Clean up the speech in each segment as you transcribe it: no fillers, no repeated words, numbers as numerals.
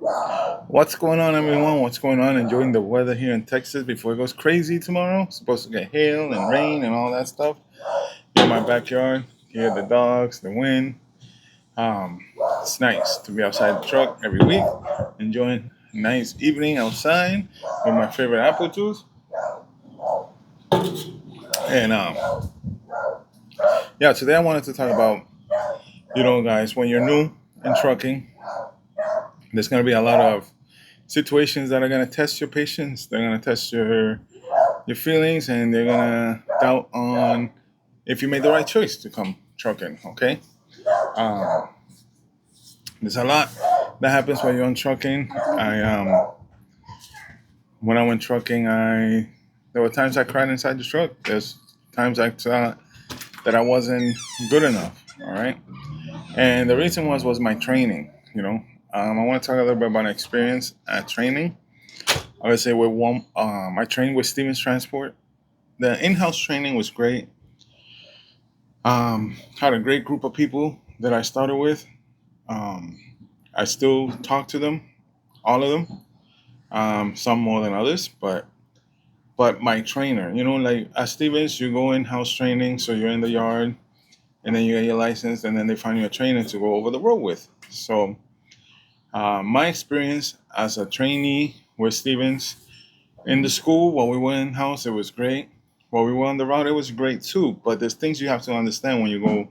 What's going on, everyone? What's going on? Enjoying the weather here in Texas before it goes crazy tomorrow. Supposed to get hail and rain and all that stuff. Here in my backyard, hear the dogs, the wind. Um, it's nice to be outside the truck every week, enjoying a nice evening outside with my favorite apple juice. And yeah, today I wanted to talk about, guys, when you're new in trucking, there's going to be a lot of situations that are going to test your patience. They're going to test your feelings, and they're gonna doubt on if you made the right choice to come trucking. Okay, um, there's a lot that happens while you're on trucking. When I went trucking, I there were times I cried inside the truck. There's times I thought that I wasn't good enough. All right, and the reason was my training. I want to talk a little bit about my experience at training. I would say with one, I trained with Stevens Transport. The in-house training was great. Had a great group of people that I started with. Um, I still talk to them, all of them. Some more than others, but my trainer, like at Stevens, you go in house training, so you're in the yard, and then you get your license, and then they find you a trainer to go over the road with. So my experience as a trainee with Stevens in the school while we were in house, it was great. While we were on the route, it was great too. But there's things you have to understand when you go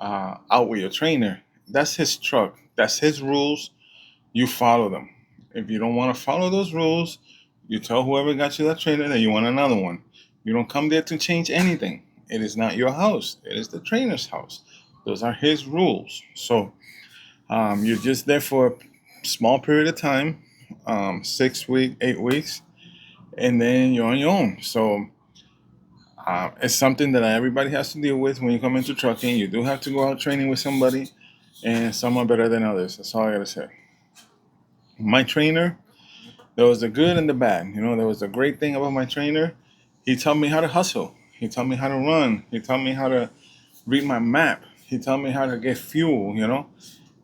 out with your trainer. That's his truck. That's his rules. You follow them. If you don't want to follow those rules, you tell whoever got you that trainer that you want another one. You don't come there to change anything. It is not your house. It is the trainer's house. Those are his rules. So you're just there for a small period of time, 6 weeks, 8 weeks, and then you're on your own. So it's something that everybody has to deal with when you come into trucking. You do have to go out training with somebody, and some are better than others. That's all I gotta say. My trainer, there was the good and the bad. There was a great thing about my trainer. He taught me how to hustle. He taught me how to run. He taught me how to read my map. He taught me how to get fuel.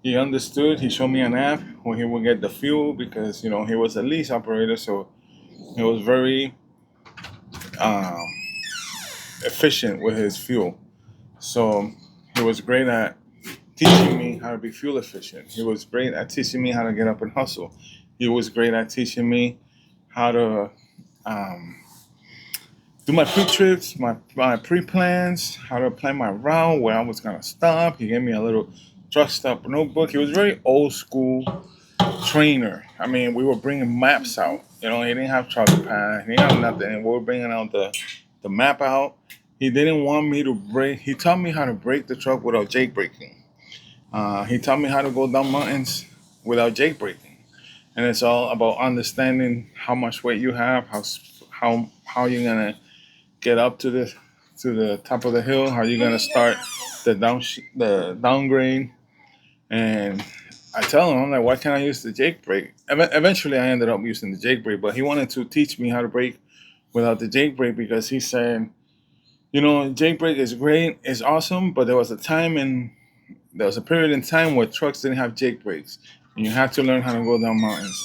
He understood. He showed me an app where he would get the fuel because he was a lease operator, so he was very um, efficient with his fuel. So he was great at teaching me how to be fuel efficient. He was great at teaching me how to get up and hustle. He was great at teaching me how to um, do my pre-trips, my pre-plans, how to plan my route, where I was going to stop. He gave me a little truck stop notebook. He was very old school trainer. I mean, we were bringing maps out. He didn't have truck pad. He didn't have nothing. And we were bringing out the map out. He didn't want me to brake. He taught me how to brake the truck without jake braking. He taught me how to go down mountains without jake braking, and it's all about understanding how much weight you have, how you're gonna get up to the top of the hill, how you're gonna start the downgrade. And I tell him, I'm like, why can't I use the jake brake? Eventually, I ended up using the jake brake, but he wanted to teach me how to brake without the jake brake because he said, jake brake is great, it's awesome, but there was a period in time where trucks didn't have jake brakes, and you had to learn how to go down mountains,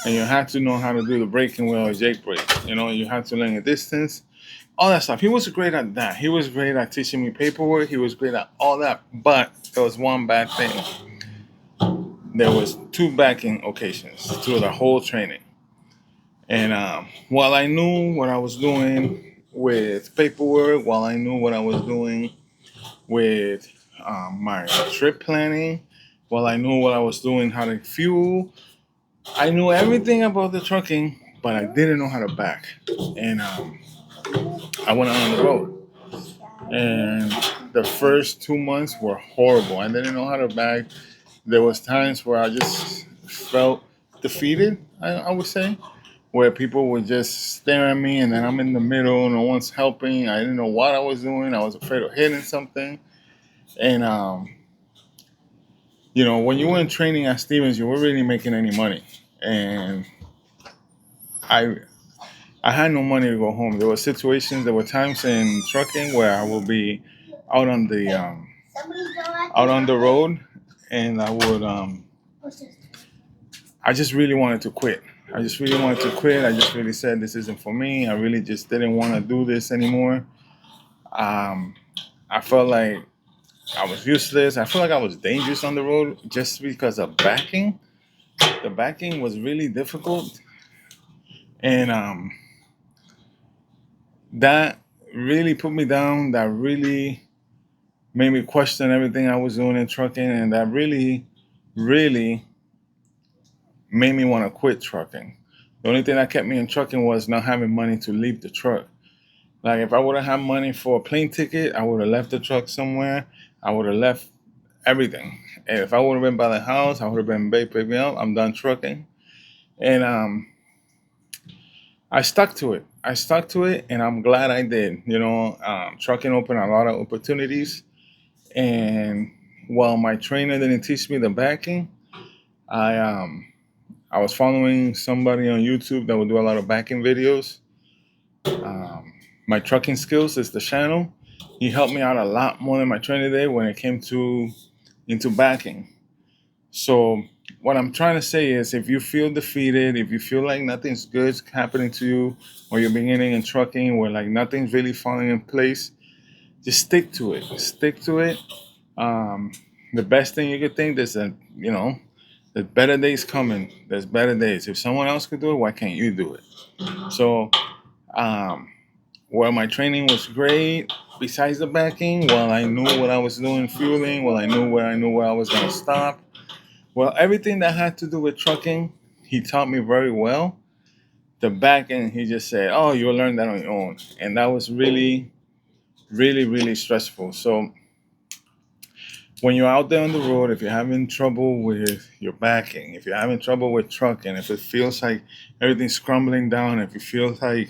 and you had to know how to do the braking wheel or jake brake. You had to learn the distance, all that stuff. He was great at that. He was great at teaching me paperwork. He was great at all that. But there was one bad thing. There was two backing occasions through the whole training, and while I knew what I was doing with paperwork, while I knew what I was doing with my trip planning, while I knew what I was doing, how to fuel. I knew everything about the trucking, but I didn't know how to back. And I went out on the road. And the first 2 months were horrible. I didn't know how to back. There was times where I just felt defeated, I would say, where people would just stare at me and then I'm in the middle, no one's helping. I didn't know what I was doing. I was afraid of hitting something. And when you were in training at Stevens, you weren't really making any money, and I I had no money to go home. There were times in trucking where I will be out on the out on the road, and I just really wanted to quit. I just really wanted to quit. I just really said this isn't for me. I really just didn't want to do this anymore. Um, I felt like I was useless. I felt like I was dangerous on the road just because of backing. The backing was really difficult, and that really put me down. That really made me question everything I was doing in trucking, and that really, really made me want to quit trucking. The only thing that kept me in trucking was not having money to leave the truck. Like if I would have had money for a plane ticket, I would have left the truck somewhere. I would have left everything. And if I would have been by the house, I would have been, babe, pick me up. I'm done trucking. And I stuck to it. I stuck to it, and I'm glad I did. Trucking opened a lot of opportunities. And while my trainer didn't teach me the backing, I I was following somebody on YouTube that would do a lot of backing videos. Um, my trucking skills is the channel. He helped me out a lot more than my trainer did when it came to into backing. So what I'm trying to say is, if you feel defeated, if you feel like nothing's good happening to you, or you're beginning in trucking where like nothing's really falling in place, just stick to it. Stick to it. Um, the best thing you could think is that there's better days coming. There's better days. If someone else could do it, why can't you do it? So, um, while my training was great, besides the backing, while I knew what I was doing fueling, while I knew where I was gonna stop, well, everything that had to do with trucking, he taught me very well. The backing, he just said, "Oh, you'll learn that on your own," and that was really, really, really stressful. So when you're out there on the road, if you're having trouble with your backing, if you're having trouble with trucking, if it feels like everything's crumbling down, if it feels like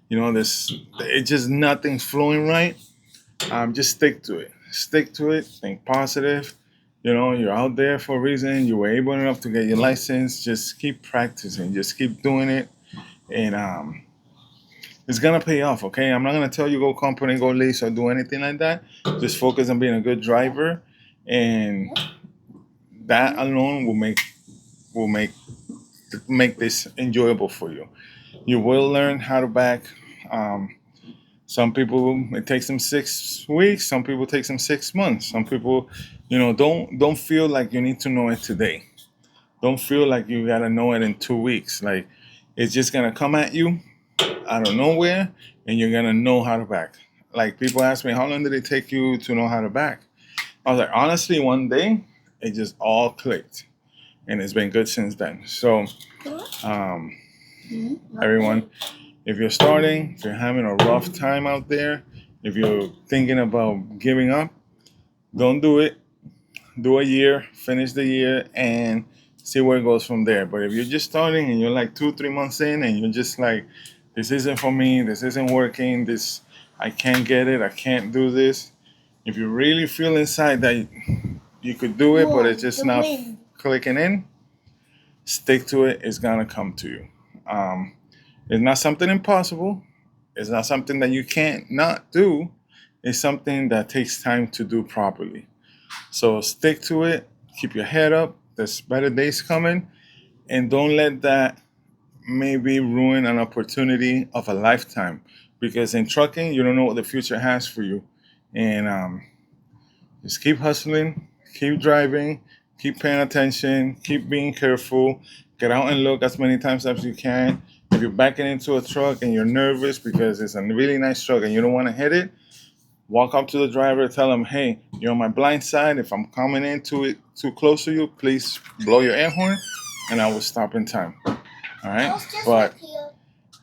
this, it just nothing's flowing right, just stick to it. Stick to it. Think positive. You're out there for a reason. You were able enough to get your license. Just keep practicing. Just keep doing it, and it's gonna pay off. Okay, I'm not gonna tell you go company, go lease, or do anything like that. Just focus on being a good driver, and that alone will make this enjoyable for you. You will learn how to back. Some people, it takes them 6 weeks. Some people, it takes them 6 months. Some people, don't feel like you need to know it today. Don't feel like you gotta know it in 2 weeks. Like it's just gonna come at you out of nowhere, and you're gonna know how to back. Like people ask me, how long did it take you to know how to back? I was like, honestly, one day it just all clicked, and it's been good since then. So, um, everyone, if you're starting, if you're having a rough time out there, if you're thinking about giving up, don't do it. Do a year, finish the year, and see where it goes from there. But if you're just starting and you're like 2, 3 months in, and you're just like, this isn't for me, this isn't working, I can't get it, I can't do this. If you really feel inside that you could do it, but it's just not clicking in, stick to it. It's gonna come to you. It's not something impossible. It's not something that you can't not do. It's something that takes time to do properly. So stick to it. Keep your head up. There's better days coming, and don't let that maybe ruin an opportunity of a lifetime. Because in trucking, you don't know what the future has for you, and just keep hustling, keep driving, keep paying attention, keep being careful. Get out and look as many times as you can. If you're backing into a truck and you're nervous because it's a really nice truck and you don't want to hit it, walk up to the driver, tell him, "Hey, you're on my blind side. If I'm coming into it too close to you, please blow your air horn, and I will stop in time." All right? But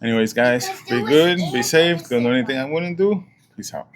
anyways, guys, be good, be safe. Don't do anything I wouldn't do. Peace out.